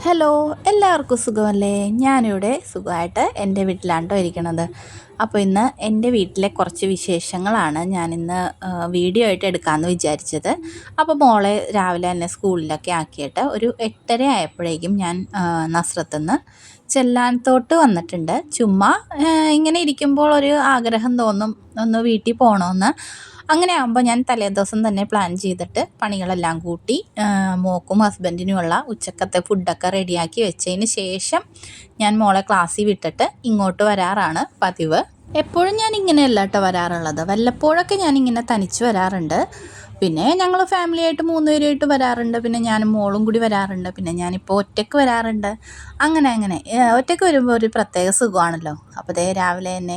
Hello, എല്ലാവർക്കും സുഖമല്ലേ? ഞാനിവിടെ സുഖമായിട്ട് എൻ്റെ വീട്ടിലാണ് കേട്ടോ ഇരിക്കണത്. അപ്പോൾ ഇന്ന് എൻ്റെ വീട്ടിലെ കുറച്ച് വിശേഷങ്ങളാണ് ഞാനിന്ന് വീഡിയോ ആയിട്ട് എടുക്കാമെന്ന് വിചാരിച്ചത്. അപ്പോൾ മോളെ രാവിലെ തന്നെ സ്കൂളിലൊക്കെ ആക്കിയിട്ട് ഒരു 8:30 ആയപ്പോഴേക്കും ഞാൻ നസ്രത്തുനിന്ന് ചെല്ലാനത്തോട്ട് വന്നിട്ടുണ്ട്. ചുമ്മാ ഇങ്ങനെ ഇരിക്കുമ്പോൾ ഒരു ആഗ്രഹം തോന്നും ഒന്ന് വീട്ടിൽ പോകണമെന്ന്. അങ്ങനെ ആകുമ്പോൾ ഞാൻ തലേദിവസം തന്നെ പ്ലാൻ ചെയ്തിട്ട് പണികളെല്ലാം കൂട്ടി മോക്കും ഹസ്ബൻഡിനുമുള്ള ഉച്ചക്കത്തെ ഫുഡൊക്കെ റെഡിയാക്കി വെച്ചതിന് ശേഷം ഞാൻ മോളെ ക്ലാസ്സിൽ വിട്ടിട്ട് ഇങ്ങോട്ട് വരാറാണ് പതിവ്. എപ്പോഴും ഞാൻ ഇങ്ങനെയല്ല കേട്ടോ വരാറുള്ളത്. വല്ലപ്പോഴൊക്കെ ഞാനിങ്ങനെ തനിച്ച് വരാറുണ്ട്. പിന്നെ ഞങ്ങൾ ഫാമിലിയായിട്ട് 3 പേരുമായിട്ട് വരാറുണ്ട്. പിന്നെ ഞാനും മോളും കൂടി വരാറുണ്ട്. പിന്നെ ഞാനിപ്പോൾ ഒറ്റയ്ക്ക് വരാറുണ്ട്. അങ്ങനെ ഒറ്റയ്ക്ക് വരുമ്പോൾ ഒരു പ്രത്യേക സുഖമാണല്ലോ. അപ്പോൾ ദേ രാവിലെ തന്നെ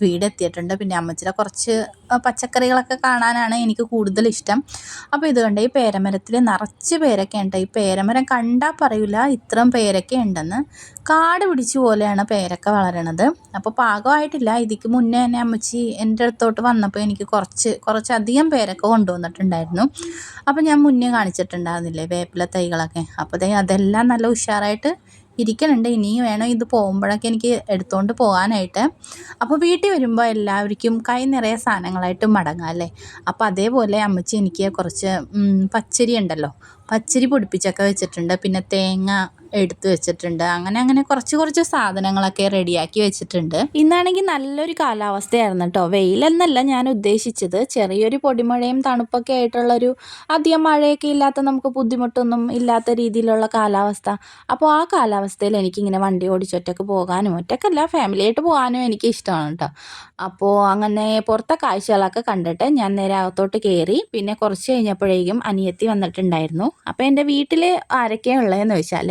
വീടെത്തിയിട്ടുണ്ട്. പിന്നെ അമ്മച്ചിയുടെ കുറച്ച് പച്ചക്കറികളൊക്കെ കാണാനാണ് എനിക്ക് കൂടുതൽ ഇഷ്ടം. അപ്പോൾ ഇത് കണ്ട് ഈ പേരമരത്തിൽ നിറച്ച് പേരൊക്കെ ഉണ്ട്. ഈ പേരമരം കണ്ടാൽ പറയില്ല ഇത്രയും പേരൊക്കെ ഉണ്ടെന്ന്. കാട് പിടിച്ച പോലെയാണ് പേരൊക്കെ വളരണത്. അപ്പോൾ പാകമായിട്ടില്ല. ഇതിക്ക് മുന്നേ തന്നെ അമ്മച്ചി എൻ്റെ അടുത്തോട്ട് വന്നപ്പോൾ എനിക്ക് കുറച്ചധികം പേരൊക്കെ കൊണ്ടുവന്നിട്ടുണ്ടായിരുന്നു. അപ്പോൾ ഞാൻ മുന്നേ കാണിച്ചിട്ടുണ്ടായിരുന്നില്ലേ വേപ്പില തൈകളൊക്കെ. അപ്പോൾ അതെല്ലാം നല്ല ഉഷാറായിട്ട് ഇരിക്കുന്നുണ്ട്. ഇനിയും വേണം ഇത് പോകുമ്പോഴൊക്കെ എനിക്ക് എടുത്തുകൊണ്ട് പോകാനായിട്ട്. അപ്പോൾ വീട്ടിൽ വരുമ്പോൾ എല്ലാവർക്കും കൈ നിറയെ സാധനങ്ങളായിട്ട് മടങ്ങാം അല്ലേ. അപ്പോൾ അതേപോലെ അമ്മച്ചി എനിക്ക് കുറച്ച് പച്ചരി ഉണ്ടല്ലോ, പച്ചരി പൊടിപ്പിച്ചൊക്കെ വെച്ചിട്ടുണ്ട്. പിന്നെ തേങ്ങ എടുത്ത് വെച്ചിട്ടുണ്ട്. അങ്ങനെ കുറച്ച് സാധനങ്ങളൊക്കെ റെഡിയാക്കി വെച്ചിട്ടുണ്ട്. ഇന്നാണെങ്കിൽ നല്ലൊരു കാലാവസ്ഥയായിരുന്നു കേട്ടോ. വെയിലെന്നല്ല ഞാൻ ഉദ്ദേശിച്ചത്, ചെറിയൊരു പൊടിമഴയും തണുപ്പൊക്കെ ആയിട്ടുള്ളൊരു അധികം മഴയൊക്കെ ഇല്ലാത്ത, നമുക്ക് ബുദ്ധിമുട്ടൊന്നും ഇല്ലാത്ത രീതിയിലുള്ള കാലാവസ്ഥ. അപ്പോൾ ആ കാലാവസ്ഥയിൽ എനിക്കിങ്ങനെ വണ്ടി ഓടിച്ചൊറ്റയ്ക്ക് പോകാനും, ഒറ്റയ്ക്കല്ല ഫാമിലിയായിട്ട് പോകാനും എനിക്ക് ഇഷ്ടമാണ് കേട്ടോ. അപ്പോൾ അങ്ങനെ പുറത്തെ കാഴ്ചകളൊക്കെ കണ്ടിട്ട് ഞാൻ നേരെ അകത്തോട്ട് കയറി. പിന്നെ കുറച്ച് കഴിഞ്ഞപ്പോഴേക്കും അനിയത്തി വന്നിട്ടുണ്ടായിരുന്നു. അപ്പോൾ എൻ്റെ വീട്ടിൽ ആരൊക്കെയാണ് ഉള്ളതെന്ന് വെച്ചാൽ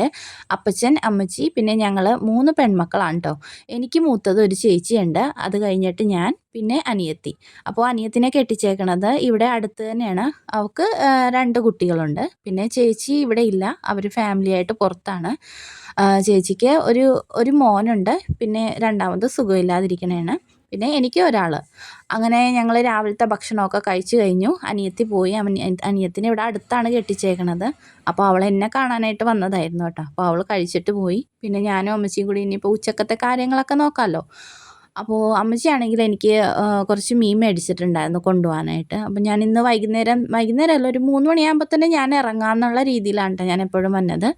അപ്പച്ചൻ, അമ്മച്ചി, പിന്നെ ഞങ്ങൾ 3 പെൺമക്കളാണ് കേട്ടോ. എനിക്ക് മൂത്തത് ഒരു ചേച്ചിയുണ്ട്. അത് കഴിഞ്ഞിട്ട് ഞാൻ, പിന്നെ അനിയത്തി. അപ്പോൾ അനിയത്തിനെ കെട്ടിച്ചേക്കണത് ഇവിടെ അടുത്ത് തന്നെയാണ്. അവൾക്ക് 2 കുട്ടികളുണ്ട്. പിന്നെ ചേച്ചി ഇവിടെ ഇല്ല, അവർ ഫാമിലിയായിട്ട് പുറത്താണ്. ചേച്ചിക്ക് ഒരു മോനുണ്ട്. പിന്നെ രണ്ടാമത് സുഖമില്ലാതിരിക്കണേണ്. പിന്നെ എനിക്ക് ഒരാൾ. അങ്ങനെ ഞങ്ങൾ രാവിലത്തെ ഭക്ഷണമൊക്കെ കഴിച്ചു കഴിഞ്ഞു. അനിയത്തി പോയി. അനിയത്തിനെ ഇവിടെ അടുത്താണ് കെട്ടിച്ചേക്കണത്. അപ്പോൾ അവൾ എന്നെ കാണാനായിട്ട് വന്നതായിരുന്നു കേട്ടോ. അപ്പോൾ അവൾ കഴിച്ചിട്ട് പോയി. പിന്നെ ഞാനും അമ്മച്ചിയും കൂടി ഇനിയിപ്പോൾ ഉച്ചക്കത്തെ കാര്യങ്ങളൊക്കെ നോക്കാമല്ലോ. അപ്പോൾ അമ്മച്ചിയാണെങ്കിൽ എനിക്ക് കുറച്ച് മീൻ മേടിച്ചിട്ടുണ്ടായിരുന്നു കൊണ്ടുപോകാനായിട്ട്. അപ്പോൾ ഞാൻ ഇന്ന് വൈകുന്നേരമല്ല, ഒരു 3 മണിയാകുമ്പോൾ തന്നെ ഞാൻ ഇറങ്ങാമെന്നുള്ള രീതിയിലാണ് കേട്ടോ ഞാൻ എപ്പോഴും വന്നത്.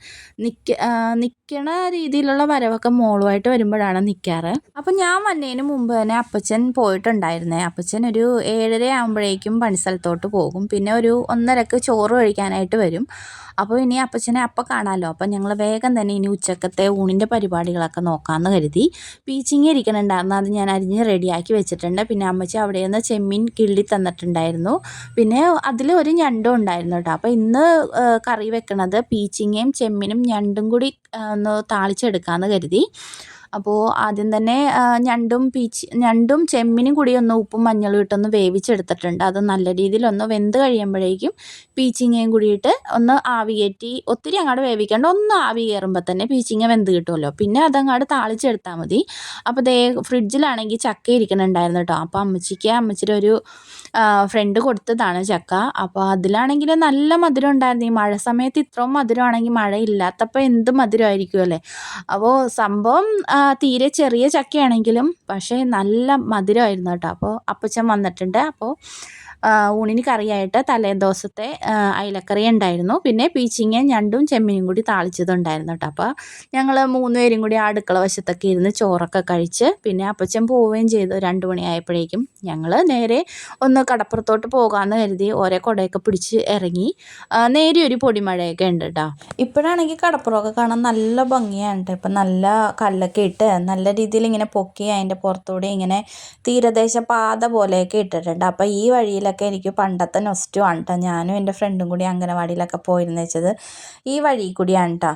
നിൽക്കണ രീതിയിലുള്ള വരവൊക്കെ മോളുമായിട്ട് വരുമ്പോഴാണ് നിൽക്കാറ്. അപ്പം ഞാൻ വന്നതിന് മുമ്പ് തന്നെ അപ്പച്ചൻ പോയിട്ടുണ്ടായിരുന്നേ. അപ്പച്ചൻ ഒരു 7:30 ആകുമ്പോഴേക്കും പണിസ്ഥലത്തോട്ട് പോകും. പിന്നെ ഒരു 1:30ക്ക് ചോറ് കഴിക്കാനായിട്ട് വരും. അപ്പോൾ ഇനി അപ്പച്ചനെ അപ്പം കാണാമല്ലോ. അപ്പം ഞങ്ങൾ വേഗം തന്നെ ഇനി ഉച്ചക്കത്തെ ഊണിൻ്റെ പരിപാടികളൊക്കെ നോക്കാമെന്ന് കരുതി. പീച്ചിങ്ങ ഇരിക്കണുണ്ടായിരുന്നു, അത് ഞാൻ അരിഞ്ഞ് റെഡിയാക്കി വെച്ചിട്ടുണ്ട്. പിന്നെ അമ്മച്ചി അവിടെ നിന്ന് ചെമ്മീൻ കിള്ളി തന്നിട്ടുണ്ടായിരുന്നു. പിന്നെ അതിൽ ഒരു ഞണ്ടും ഉണ്ടായിരുന്നു കേട്ടോ. അപ്പോൾ ഇന്ന് കറി വെക്കണത് പീച്ചിങ്ങയും ചെമ്മീനും ഞണ്ടും കൂടി ഒന്ന് താളിച്ചെടുക്കാമെന്ന് കരുതി. അപ്പോൾ ആദ്യം തന്നെ ഞണ്ടും ചെമ്മീനും കൂടി ഒന്ന് ഉപ്പും മഞ്ഞളും ഇട്ടൊന്ന് വേവിച്ചെടുത്തിട്ടുണ്ട്. അത് നല്ല രീതിയിലൊന്ന് വെന്ത് കഴിയുമ്പോഴേക്കും പീച്ചിങ്ങയും കൂടിയിട്ട് ഒന്ന് ആവി കയറ്റി, ഒത്തിരി അങ്ങോട്ട് വേവിക്കേണ്ട, ഒന്ന് ആവി കയറുമ്പോൾ തന്നെ പീച്ചിങ്ങ വെന്ത് കിട്ടുമല്ലോ. പിന്നെ അതങ്ങോട്ട് താളിച്ചെടുത്താൽ മതി. അപ്പോൾ ഫ്രിഡ്ജിലാണെങ്കിൽ ചക്ക ഇരിക്കണുണ്ടായിരുന്നു കേട്ടോ. അപ്പോൾ അമ്മച്ചിയുടെ ഒരു ഫ്രണ്ട് കൊടുത്തതാണ് ചക്ക. അപ്പോൾ അതിലാണെങ്കിൽ നല്ല മധുരം ഉണ്ടായിരുന്നു. ഈ മഴ സമയത്ത് ഇത്രയും മധുരമാണെങ്കിൽ മഴ ഇല്ലാത്തപ്പോൾ എന്ത് മധുരമായിരിക്കും അല്ലേ. അപ്പോൾ സംഭവം തീരെ ചെറിയ ചക്കയാണെങ്കിലും പക്ഷേ നല്ല മധുരമായിരുന്നു കേട്ടോ. അപ്പോൾ അപ്പച്ചൻ വന്നിട്ടുണ്ട്. അപ്പോൾ ഊണിന് കറിയായിട്ട് തലേദിവസത്തെ അയിലക്കറി ഉണ്ടായിരുന്നു. പിന്നെ പീച്ചിങ്ങ ഞണ്ടും ചെമ്മീനും കൂടി താളിച്ചതുണ്ടായിരുന്നു കേട്ടോ. അപ്പോൾ ഞങ്ങൾ 3 പേരും കൂടി അടുക്കള വശത്തൊക്കെ ഇരുന്ന് ചോറൊക്കെ കഴിച്ച് പിന്നെ അപ്പച്ചൻ പോവുകയും ചെയ്തു. 2 മണിയായപ്പോഴേക്കും ഞങ്ങൾ നേരെ ഒന്ന് കടപ്പുറത്തോട്ട് പോകാമെന്ന് കരുതി ഓരോ കുടയൊക്കെ പിടിച്ച് ഇറങ്ങി. നേരെ ഒരു പൊടിമഴയൊക്കെ ഉണ്ട് കേട്ടോ. ഇപ്പോഴാണെങ്കിൽ കടപ്പുറമൊക്കെ കാണാൻ നല്ല ഭംഗിയാണ് കേട്ടോ. ഇപ്പം നല്ല കല്ലൊക്കെ ഇട്ട് നല്ല രീതിയിൽ ഇങ്ങനെ പൊക്കി അതിൻ്റെ പുറത്തൂടെ ഇങ്ങനെ തീരദേശ പാത പോലെയൊക്കെ ഇട്ടിട്ടുണ്ട്. അപ്പോൾ ഈ വഴിയിലൊക്കെ എനിക്ക് പണ്ടത്തെ നൊസ്റ്റുമാണ് കേട്ടോ. ഞാനും എൻ്റെ ഫ്രണ്ടും കൂടി അംഗനവാടിയിലൊക്കെ പോയിരുന്നു വെച്ചത് ഈ വഴി കൂടിയാണ് കേട്ടോ.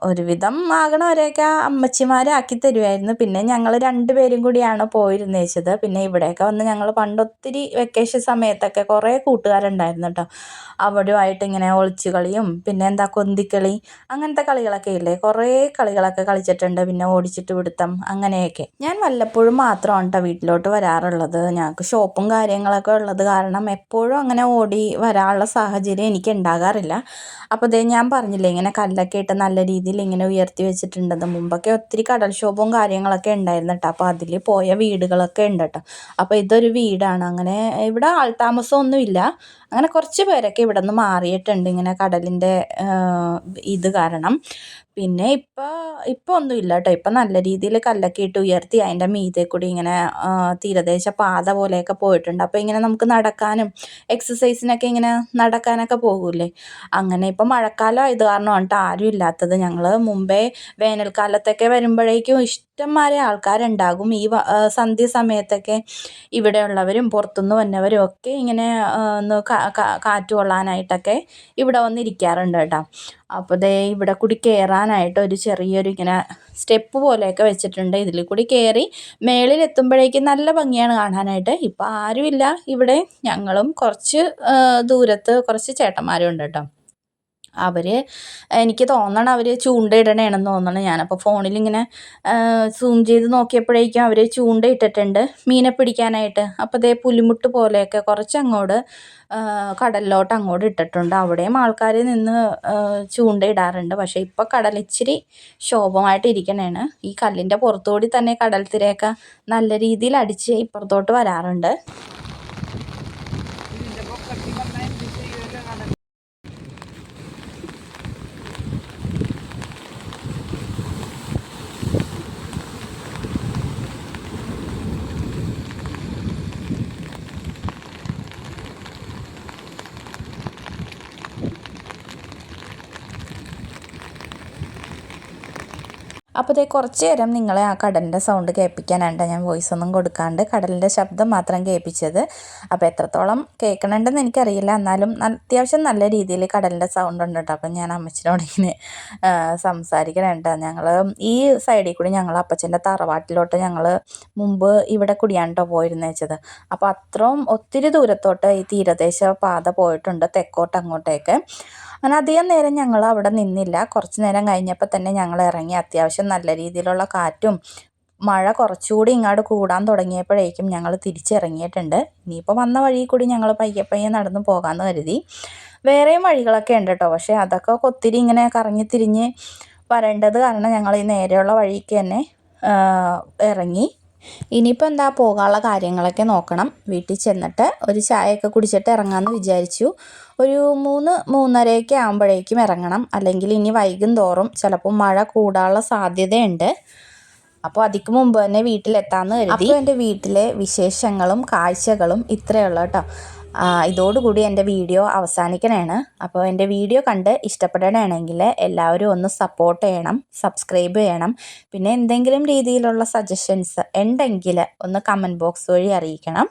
ഒരുവിധം ആകണവരെയൊക്കെ അമ്മച്ചിമാരാക്കി തരുമായിരുന്നു. പിന്നെ ഞങ്ങൾ 2 പേരും കൂടിയാണ് പോയിരുന്നു വെച്ചത്. പിന്നെ ഇവിടെയൊക്കെ വന്ന് ഞങ്ങൾ പണ്ടൊത്തിരി വെക്കേഷൻ സമയത്തൊക്കെ കുറേ കൂട്ടുകാരുണ്ടായിരുന്നു കേട്ടോ. അവരുമായിട്ട് ഇങ്ങനെ ഒളിച്ചു കളിയും പിന്നെ കൊന്തിക്കളി അങ്ങനത്തെ കളികളൊക്കെ ഇല്ലേ, കുറേ കളികളൊക്കെ കളിച്ചിട്ടുണ്ട്. പിന്നെ ഓടിച്ചിട്ട് പിടുത്തം അങ്ങനെയൊക്കെ. ഞാൻ വല്ലപ്പോഴും മാത്രമാണ് കേട്ടോ വീട്ടിലോട്ട് വരാറുള്ളത്. ഞങ്ങൾക്ക് ഷോപ്പും കാര്യങ്ങളൊക്കെ ഉള്ളത് കാരണം എപ്പോഴും അങ്ങനെ ഓടി വരാനുള്ള സാഹചര്യം എനിക്ക് ഉണ്ടാകാറില്ല. അപ്പോൾ ദേ ഞാൻ പറഞ്ഞില്ലേ ഇങ്ങനെ കല്ലൊക്കെ ഇട്ട് നല്ല രീതിയിൽ ഇങ്ങനെ ഉയർത്തി വെച്ചിട്ടുണ്ടെന്ന്. മുമ്പൊക്കെ ഒത്തിരി കടൽക്ഷോഭവും കാര്യങ്ങളൊക്കെ ഉണ്ടായിരുന്നു കേട്ടോ. അപ്പോൾ അതിൽ പോയ വീടുകളൊക്കെ ഉണ്ട് കേട്ടോ. അപ്പോൾ ഇതൊരു വീടാണ്. അങ്ങനെ ഇവിടെ ആൾതാമസമൊന്നുമില്ല. അങ്ങനെ കുറച്ച് പേരൊക്കെ ഇവിടെ നിന്ന് മാറിയിട്ടുണ്ട് ഇങ്ങനെ കടലിൻ്റെ ഇത് കാരണം. പിന്നെ ഇപ്പോൾ ഒന്നുമില്ല കേട്ടോ. ഇപ്പം നല്ല രീതിയിൽ കല്ലൊക്കെ ഇട്ട് ഉയർത്തി അതിൻ്റെ മീതെ കൂടി ഇങ്ങനെ തീരദേശ പാത പോലെയൊക്കെ പോയിട്ടുണ്ട്. അപ്പോൾ ഇങ്ങനെ നമുക്ക് നടക്കാനും എക്സസൈസിനൊക്കെ ഇങ്ങനെ നടക്കാനൊക്കെ പോകൂലേ, അങ്ങനെ ഇപ്പം മഴക്കാലം ആയത് കാരണമാണ് കേട്ടോ ആരും ഇല്ലാത്തത്. ഞങ്ങൾ മുമ്പേ വേനൽക്കാലത്തൊക്കെ വരുമ്പോഴേക്കും ഇഷ്ടംമാരെ ആൾക്കാരുണ്ടാകും. ഈ സന്ധ്യ സമയത്തൊക്കെ ഇവിടെയുള്ളവരും പുറത്തുനിന്ന് വന്നവരും ഒക്കെ ഇങ്ങനെ ഒന്ന് കാറ്റ് കൊള്ളാനായിട്ടൊക്കെ ഇവിടെ വന്നിരിക്കാറുണ്ട് കേട്ടോ. അപ്പോൾ ദേ ഇവിടെ കൂടി കയറാനായിട്ട് ഒരു ചെറിയൊരു ഇങ്ങനെ സ്റ്റെപ്പ് പോലെയൊക്കെ വെച്ചിട്ടുണ്ട്. ഇതിൽ കൂടി കയറി മേളിലെത്തുമ്പോഴേക്കും നല്ല ഭംഗിയാണ് കാണാനായിട്ട്. ഇപ്പം ആരുമില്ല ഇവിടെ. ഞങ്ങളും കുറച്ച് ദൂരത്ത് കുറച്ച് ചേട്ടന്മാരും ഉണ്ട് കേട്ടോ. എനിക്ക് തോന്നണം അവർ ചൂണ്ടയിടണേണെന്ന് തോന്നണം. ഞാനപ്പോൾ ഫോണിലിങ്ങനെ സൂം ചെയ്ത് നോക്കിയപ്പോഴേക്കും അവർ ചൂണ്ടയിട്ടിട്ടുണ്ട് മീനെ പിടിക്കാനായിട്ട്. അപ്പോൾ ദേ പുലിമുട്ട് പോലെയൊക്കെ കുറച്ചങ്ങോട്ട് കടലിലോട്ട് അങ്ങോട്ട് ഇട്ടിട്ടുണ്ട്. അവിടെയും ആൾക്കാർ നിന്ന് ചൂണ്ടയിടാറുണ്ട്. പക്ഷേ ഇപ്പോൾ കടൽ ഇച്ചിരി ശോഭമായിട്ട് ഇരിക്കണേണ്. ഈ കല്ലിൻ്റെ പുറത്തുകൂടി തന്നെ കടൽ തിരയൊക്കെ നല്ല രീതിയിൽ അടിച്ച് ഇപ്പുറത്തോട്ട് വരാറുണ്ട്. അപ്പോൾ ദേ കുറച്ച് നേരം നിങ്ങളെ ആ കടലിൻ്റെ സൗണ്ട് കേൾപ്പിക്കാനാണ് ഞാൻ വോയിസ് ഒന്നും കൊടുക്കാണ്ട് കടലിൻ്റെ ശബ്ദം മാത്രം കേൾപ്പിച്ചത്. അപ്പോൾ എത്രത്തോളം കേൾക്കണമെന്ന് എനിക്കറിയില്ല, എന്നാലും അത്യാവശ്യം നല്ല രീതിയിൽ കടലിൻ്റെ സൗണ്ട് ഉണ്ട് കേട്ടോ. അപ്പം ഞാൻ അമ്മച്ചിനോട് ഇങ്ങനെ സംസാരിക്കണുണ്ട്. ഞങ്ങൾ ഈ സൈഡിൽ കൂടി ഞങ്ങൾ അപ്പച്ചൻ്റെ തറവാട്ടിലോട്ട് ഞങ്ങൾ മുമ്പ് ഇവിടെ കൂടിയാണ് കേട്ടോ പോയിരുന്നേച്ചത്. അപ്പോൾ അത്രയും ഒത്തിരി ദൂരത്തോട്ട് ഈ തീരദേശ പാത പോയിട്ടുണ്ട് തെക്കോട്ട് അങ്ങോട്ടേക്ക്. അങ്ങനെ അധികം നേരം ഞങ്ങൾ അവിടെ നിന്നില്ല. കുറച്ച് നേരം കഴിഞ്ഞപ്പോൾ തന്നെ ഞങ്ങൾ ഇറങ്ങി. അത്യാവശ്യം നല്ല രീതിയിലുള്ള കാറ്റും മഴ കുറച്ചുകൂടി ഇങ്ങോട്ട് കൂടാൻ തുടങ്ങിയപ്പോഴേക്കും ഞങ്ങൾ തിരിച്ചിറങ്ങിയിട്ടുണ്ട്. ഇനിയിപ്പോൾ വന്ന വഴി കൂടി ഞങ്ങൾ പയ്യെ നടന്ന് പോകാമെന്ന് കരുതി. വേറെയും വഴികളൊക്കെ ഉണ്ട് കേട്ടോ. പക്ഷേ അതൊക്കെ ഒത്തിരി ഇങ്ങനെ കറങ്ങി തിരിഞ്ഞ് വരേണ്ടത് കാരണം ഞങ്ങൾ ഈ നേരെയുള്ള വഴിക്ക് തന്നെ ഇറങ്ങി. ഇനിയിപ്പോൾ എന്താ പോകാനുള്ള കാര്യങ്ങളൊക്കെ നോക്കണം. വീട്ടിൽ ചെന്നിട്ട് ഒരു ചായയൊക്കെ കുടിച്ചിട്ട് ഇറങ്ങാമെന്ന് വിചാരിച്ചു. ഒരു 3-3:30 ആകുമ്പോഴേക്കും ഇറങ്ങണം. അല്ലെങ്കിൽ ഇനി വൈകും തോറും ചിലപ്പോൾ മഴ കൂടാനുള്ള സാധ്യതയുണ്ട്. അപ്പോൾ അതിക്ക് മുമ്പ് തന്നെ വീട്ടിലെത്താമെന്ന് കരുതി. അപ്പോൾ എൻ്റെ വീട്ടിലെ വിശേഷങ്ങളും കാഴ്ചകളും ഇത്രയേ ഉള്ളൂ കേട്ടോ. ഇതോടുകൂടി എൻ്റെ വീഡിയോ അവസാനിക്കണേണ്. അപ്പോൾ എൻ്റെ വീഡിയോ കണ്ട് ഇഷ്ടപ്പെടണമെങ്കിൽ എല്ലാവരും ഒന്ന് സപ്പോർട്ട് ചെയ്യണം, സബ്സ്ക്രൈബ് ചെയ്യണം. പിന്നെ എന്തെങ്കിലും രീതിയിലുള്ള സജഷൻസ് ഉണ്ടെങ്കിൽ ഒന്ന് കമൻറ്റ് ബോക്സ് വഴി അറിയിക്കണം.